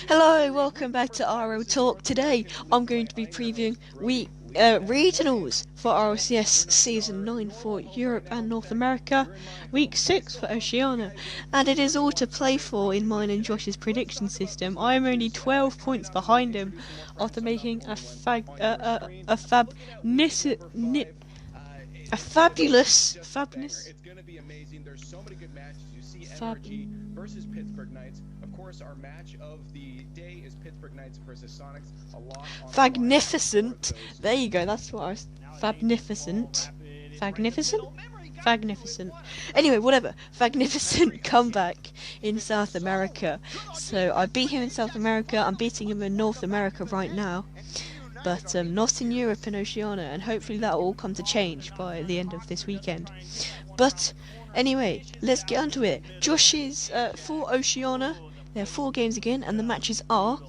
Hello, welcome back to RL Talk. Today I'm going to be previewing regionals for RLCS Season 9 for Europe and North America, Week 6 for Oceania, and it is all to play for in mine and Josh's prediction system. I am only 12 points behind him after making a fabulous versus Pittsburgh Knights. Of course, our match of the day is Pittsburgh Knights versus Sonics. A lot on Fagnificent. There you go. That's what I was. Fagnificent. Fagnificent. Anyway, whatever. Fagnificent comeback in South America. So I beat him in South America. I'm beating him in North America right now. But not in Europe and Oceania. And hopefully that will all come to change by the end of this weekend. But anyway, let's get onto it. Josh is for Oceania. There are 4 games again, and the matches are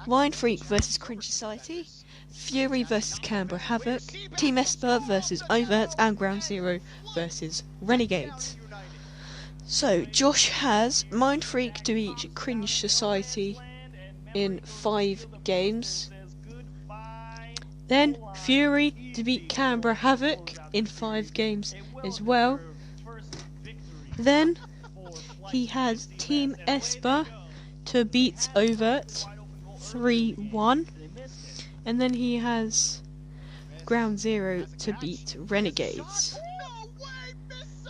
Mind Freak versus Cringe Society, Fury versus Canberra Havoc, Team Esper versus Overt, and Ground Zero versus Renegades. So Josh has Mind Freak to beat Cringe Society in 5 games. Then Fury to beat Canberra Havoc in 5 games as well. Then he has Team Esper to beat Overt 3-1. And then he has Ground Zero to beat Renegades.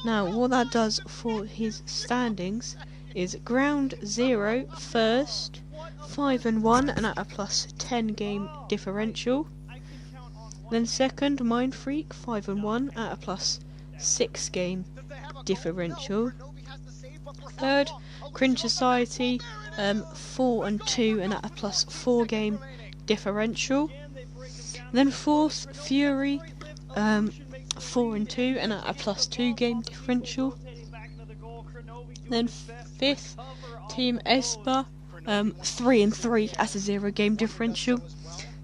Now what that does for his standings is Ground Zero first, 5-1 and at a plus 10 game differential. Then second, Mind Freak, 5-1 at a plus 6 game differential. Third, Cringe Society, 4-2 and at a plus 4 game differential. Then fourth, Fury, 4-2 and at a plus 2 game differential. Then fifth, Team Esper, 3-3 at a 0 game differential.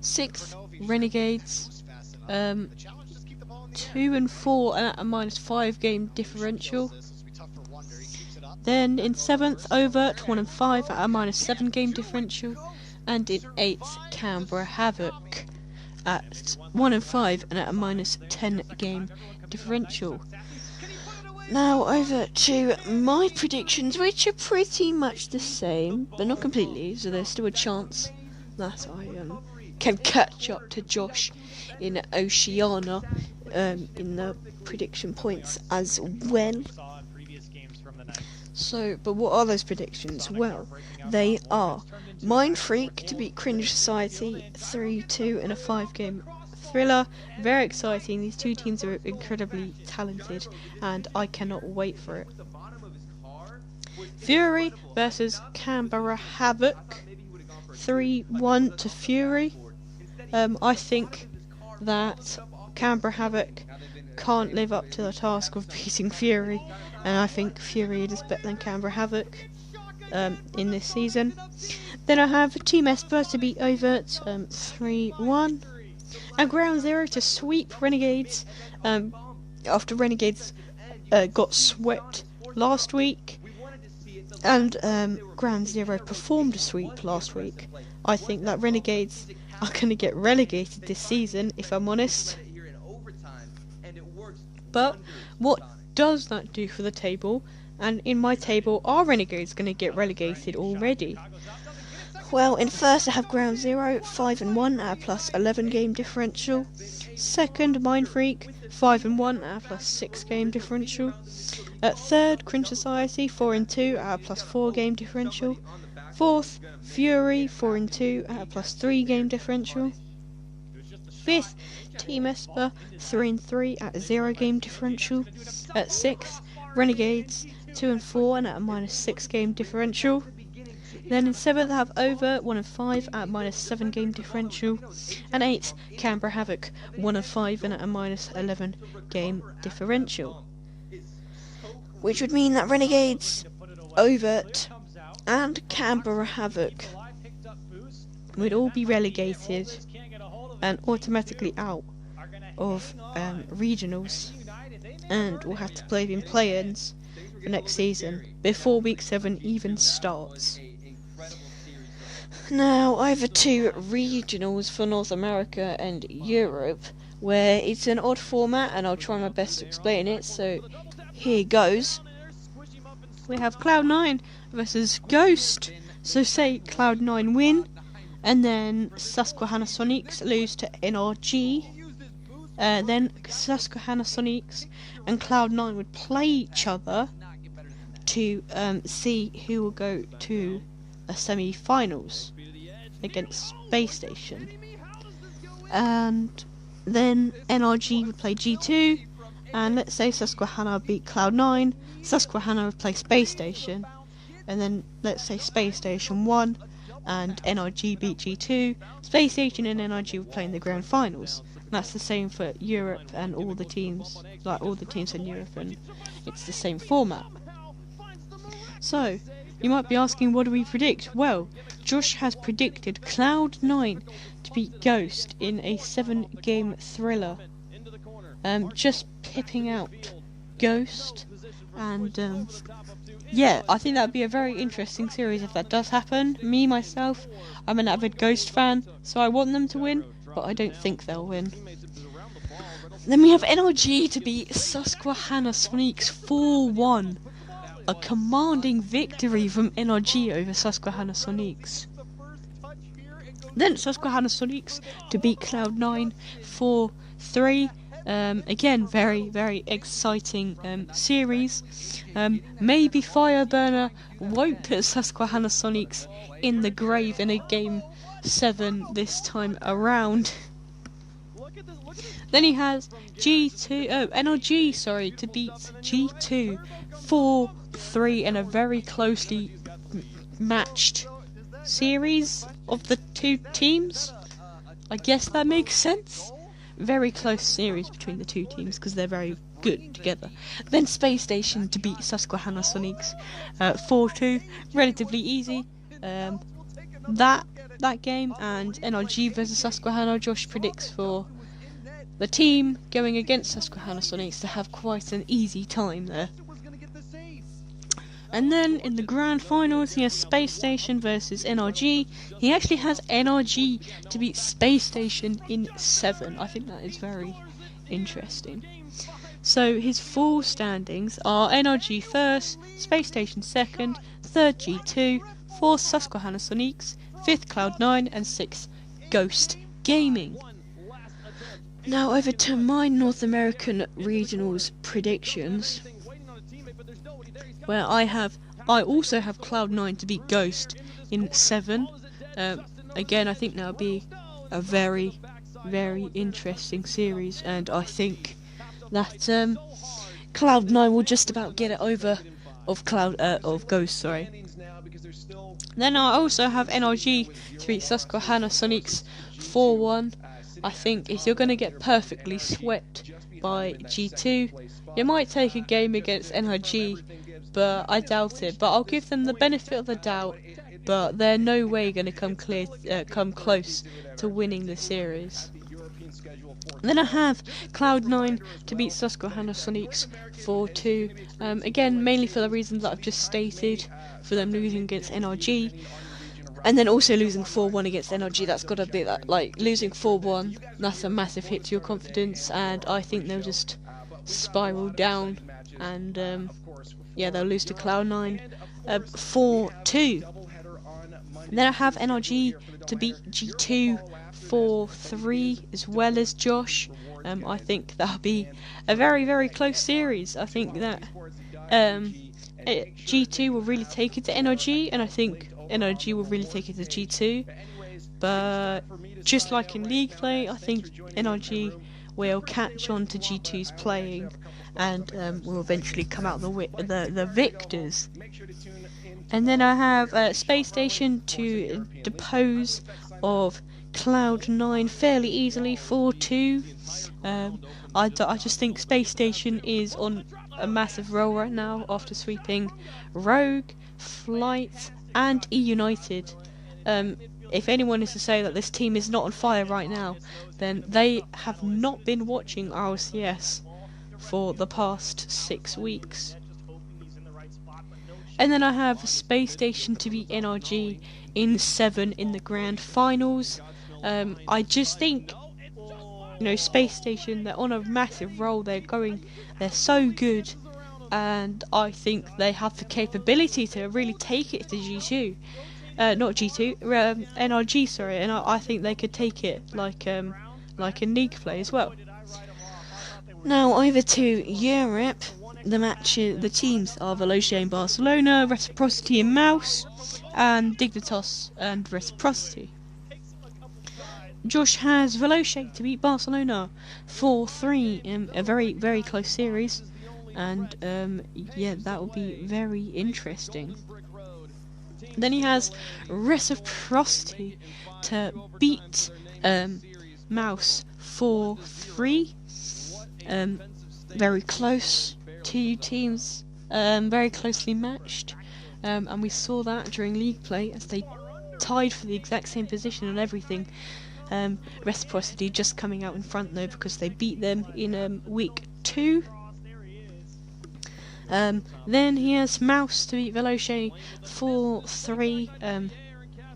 Sixth, Renegades, 2-4 and at a minus 5 game differential. Then in 7th, Overt, 1-5 at a minus 7 game differential. And in 8th, Canberra Havoc at 1-5 and at a minus 10 game differential. Now over to my predictions, which are pretty much the same, but not completely, so there's still a chance that I can catch up to Josh in Oceania in the prediction points as well. So, but what are those predictions? Well, they are Mind Freak to beat Cringe Society 3-2 in a 5 game thriller. Very exciting. These two teams are incredibly talented and I cannot wait for it. Fury versus Canberra Havoc, 3-1 to Fury. I think that Canberra Havoc can't live up to the task of beating Fury, and I think Fury is better than Canberra Havoc in this season. Then I have Team Esper to beat Overt 3-1, and Ground Zero to sweep Renegades after Renegades got swept last week, and Ground Zero performed a sweep last week. I think that Renegades are going to get relegated this season, if I'm honest. But what does that do for the table? And in my table, are Renegades going to get relegated already? Well, in first I have Ground Zero, 5-1 at a plus 11 game differential. Second, Mind Freak, 5-1 at a plus 6 game differential. At third, Cringe Society, 4-2 at a plus 4 game differential. Fourth, Fury, 4-2 at a plus 3 game differential. Fifth, Team Esper, 3-3 at a 0 game differential. At 6th, Renegades, 2-4 and at a minus 6 game differential. Then in 7th I have Overt, 1-5 at a minus 7 game differential. And 8th, Canberra Havoc, 1-5 and at a minus 11 game differential. Which would mean that Renegades, Overt and Canberra Havoc would all be relegated and automatically out of regionals, and we'll have to play in play-ins for next season before week 7 even starts. Now, over to regionals for North America and Europe, where it's an odd format, and I'll try my best to explain it, so here goes. We have Cloud9 versus Ghost, so say Cloud9 win, and then Susquehanna Sonics lose to NRG, then Susquehanna Sonics and Cloud9 would play each other to see who will go to a semi-finals against Space Station. And then NRG would play G2, and let's say Susquehanna beat Cloud9, Susquehanna would play Space Station, and then let's say Space Station won, and NRG beat G2, Space Station and NRG would play in the grand finals. And that's the same for Europe and all the teams, like all the teams in Europe, and it's the same format. So, you might be asking, what do we predict? Well, Josh has predicted Cloud9 to beat Ghost in a 7-game thriller. Just pipping out Ghost, and yeah, I think that would be a very interesting series if that does happen. Me, myself, I'm an avid Ghost fan, so I want them to win, but I don't think they'll win. Then we have NRG to beat Susquehanna Sonics 4-1. A commanding victory from NRG over Susquehanna Sonics. Then Susquehanna Sonics to beat Cloud9 4-3. Again, very, very exciting series. Maybe Fireburner won't put Susquehanna Sonics in the grave in a Game 7 this time around. Then he has NRG, to beat G2 4-3 in a very closely matched series of the two teams. I guess that makes sense. Very close series between the two teams because they're very good together. Then Space Station to beat Susquehanna Sonics 4-2, relatively easy. That game, and NRG versus Susquehanna, Josh predicts for the team going against Susquehanna Sonics to have quite an easy time there. And then in the grand finals, he has Space Station versus NRG. He actually has NRG to beat Space Station in 7. I think that is very interesting. So his full standings are NRG first, Space Station second, third G2, fourth Susquehanna Sonics, fifth Cloud9, and sixth Ghost Gaming. Now over to my North American regionals predictions, where I also have Cloud9 to beat Ghost in 7. Again, I think that'll be a very, very interesting series, and I think that Cloud9 will just about get it over of Ghost. Sorry. Then I also have NRG to beat Susquehanna Sonics 4-1. I think if you're going to get perfectly swept by G2, you might take a game against NRG, but I doubt it. But I'll give them the benefit of the doubt, but they're no way going to come close to winning the series. Then I have Cloud9 to beat Susquehanna Sonics 4-2. Again, mainly for the reasons that I've just stated, for them losing against NRG. And then also losing 4-1 against NRG, that's got to be that, like, losing 4-1, that's a massive hit to your confidence, and I think they'll just spiral down, and yeah, they'll lose to Cloud9 4-2. Then I have NRG to beat G2 4-3 as well as Josh. I think that'll be a very, very close series. I think that G2 will really take it to NRG, and I think NRG will really take it to G2, but just like in league play, I think NRG will catch on to G2's playing, and will eventually come out the victors. And then I have Space Station to depose of Cloud9 fairly easily 4-2. I just think Space Station is on a massive roll right now after sweeping Rogue, Flight, and E-United. If anyone is to say that this team is not on fire right now, then they have not been watching RLCS for the past 6 weeks. And then I have Space Station to beat NRG in 7 in the grand finals. I just think, Space Station, they're on a massive roll. They're so good, and I think they have the capability to really take it to G2. Not G2, NRG, sorry, and I think they could take it like in league play as well. Now over to Europe. The teams are Veloce and Barcelona, Reciprocity and Mouse, and Dignitas and Reciprocity. Josh has Veloce to beat Barcelona 4-3 in a very, very close series, and that will be very interesting. Then he has Reciprocity to beat Mouse 4-3. Very close. Two teams very closely matched, and we saw that during league play as they tied for the exact same position and everything. Reciprocity just coming out in front though because they beat them in week 2. Then he has Mouse to beat Veloce 4-3.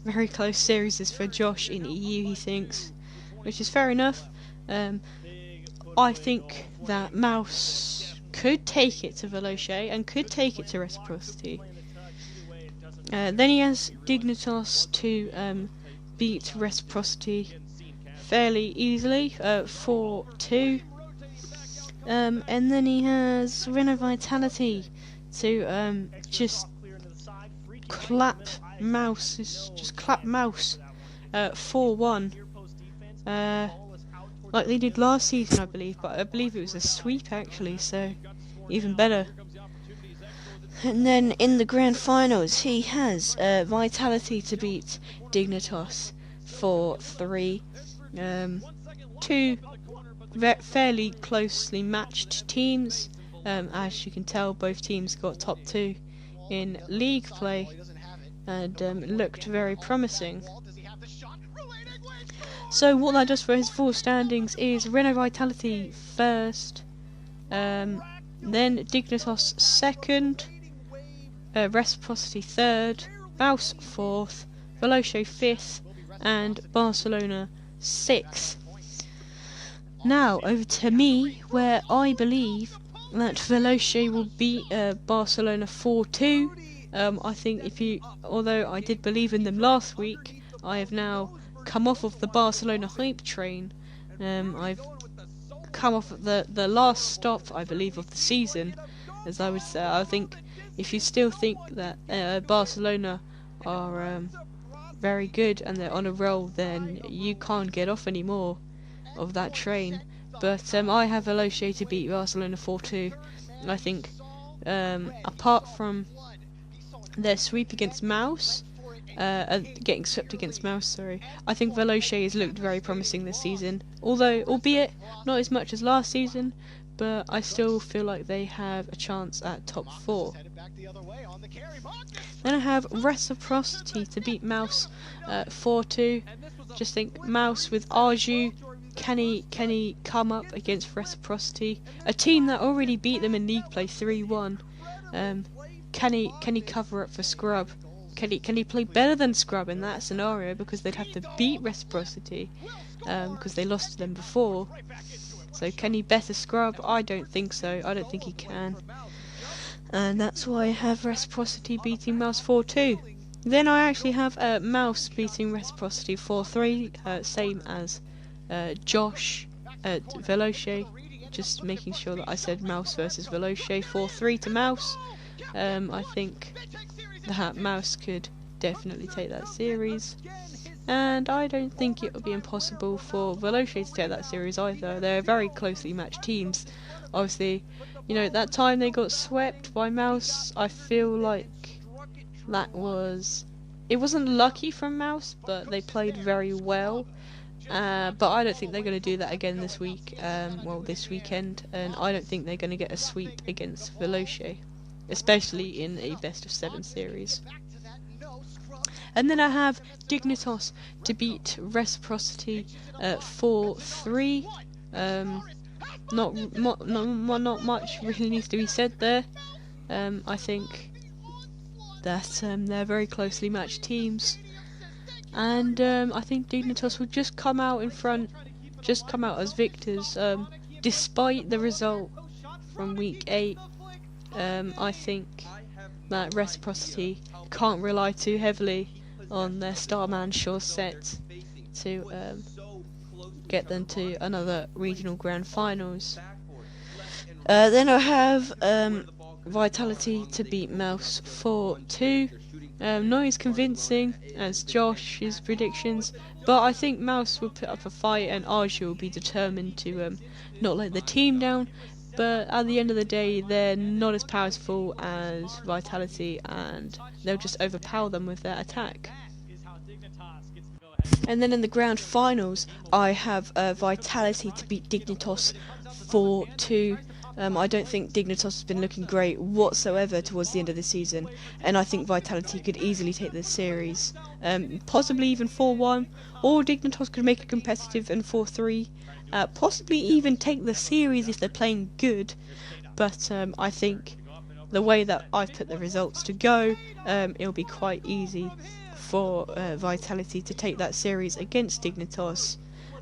Very close series for Josh in EU, he thinks, which is fair enough. I think that Mouse could take it to Veloce and could take it to Reciprocity. Then he has Dignitas to beat Reciprocity fairly easily, 4-2. And then he has Renault Vitality to just clap Mouse 4-1. Like they did last season, I believe, but I believe it was a sweep actually, so even better. And then in the grand finals, he has Vitality to beat Dignitas 4-3. Two fairly closely matched teams. As you can tell, both teams got top 2 in league play and looked very promising. So what that does for his 4 standings is Renault Vitality first, then Dignitas second, Reciprocity third, Mouse 4th, Veloce 5th, and Barcelona 6th. Now over to me, where I believe that Veloce will beat Barcelona 4-2. I think although I did believe in them last week, I have now come off of the Barcelona hype train. I've come off of the last stop, I believe, of the season, as I would say. I think if you still think that Barcelona are very good and they're on a roll, then you can't get off anymore of that train. But I have Veloce to beat Barcelona 4-2. I think apart from their sweep against Mouse, getting swept against Mouse, sorry, I think Veloce has looked very promising this season, albeit not as much as last season, but I still feel like they have a chance at top 4. Then I have Reciprocity to beat Mouse 4-2. Just think Mouse with Arju, can he come up against Reciprocity, a team that already beat them in league play 3-1? Can he cover up for Scrub? Can he play better than Scrub in that scenario, because they'd have to beat Reciprocity because they lost to them before. So can he better Scrub? I don't think so. I don't think he can. And that's why I have Reciprocity beating Mouse 4-2. Then I actually have Mouse beating Reciprocity 4-3, same as Josh at Veloce. Just making sure that I said Mouse versus Veloce 4-3 to Mouse. I think that Mouse could definitely take that series, and I don't think it would be impossible for Veloce to take that series either. They're very closely matched teams. Obviously, that time they got swept by Mouse, I feel like it wasn't lucky from Mouse, but they played very well. But I don't think they're going to do that again this week, this weekend, and I don't think they're going to get a sweep against Veloce, especially in a best of 7 series. And then I have Dignitas to beat Reciprocity 4-3. Not much really needs to be said there. I think that they're very closely matched teams, and I think Dignitas will just come out in front, just come out as victors, despite the result from week 8. I think that Reciprocity can't rely too heavily on their star man Shaw set to get them to another regional grand finals. Then I have Vitality to beat Mouse 4-2. Not as convincing as Josh's predictions, but I think Mouse will put up a fight and Arja will be determined to not let the team down. But at the end of the day, they're not as powerful as Vitality, and they'll just overpower them with their attack. And then in the grand finals, I have Vitality to beat Dignitas 4-2. I don't think Dignitas has been looking great whatsoever towards the end of the season, and I think Vitality could easily take this series, possibly even 4-1, or Dignitas could make it competitive and 4-3, possibly even take the series if they're playing good. But I think the way that I've put the results to go, it'll be quite easy for Vitality to take that series against Dignitas,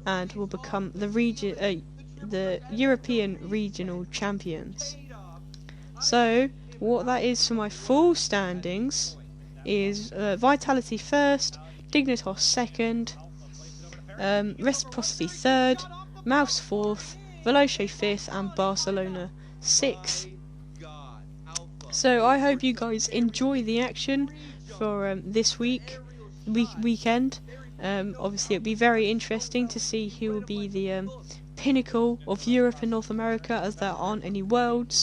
and will become the European regional champions. So what that is for my full standings is Vitality first, Dignitas second, Reciprocity third, Mouse fourth, Veloce fifth, and Barcelona sixth. So I hope you guys enjoy the action for this weekend. Obviously it'll be very interesting to see who will be the pinnacle of Europe and North America, as there aren't any world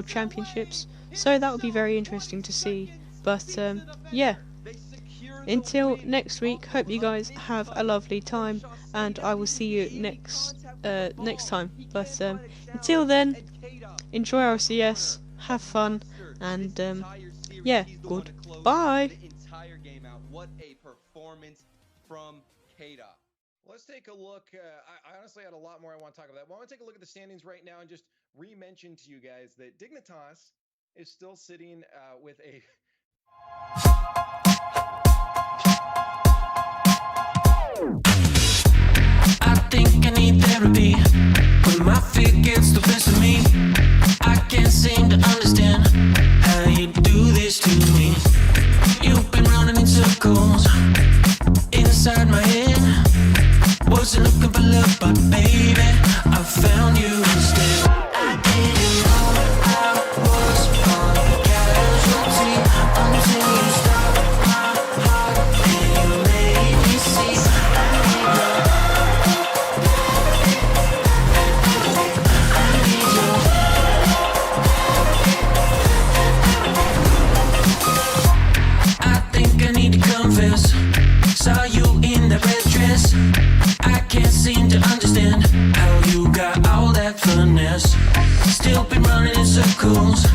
championships, so that would be very interesting to see. But yeah, until next week, hope you guys have a lovely time, and I will see you next time. But until then, enjoy RLCS, have fun, and yeah, goodbye. What a performance from Kada. Let's take a look. I honestly had a lot more I want to talk about. Well, I want to take a look at the standings right now and just re-mention to you guys that Dignitas is still sitting with a... I think I need therapy when my fear gets the best of me. I can't seem to understand how you do this to me. You've been running in circles inside my head. Wasn't looking for love, but baby, I found you instead. I didn't know I was a casualty until you stopped my heart and you made me see. I think I need to confess. Saw you in that red dress. I can't seem to understand how you got all that finesse. Still been running in circles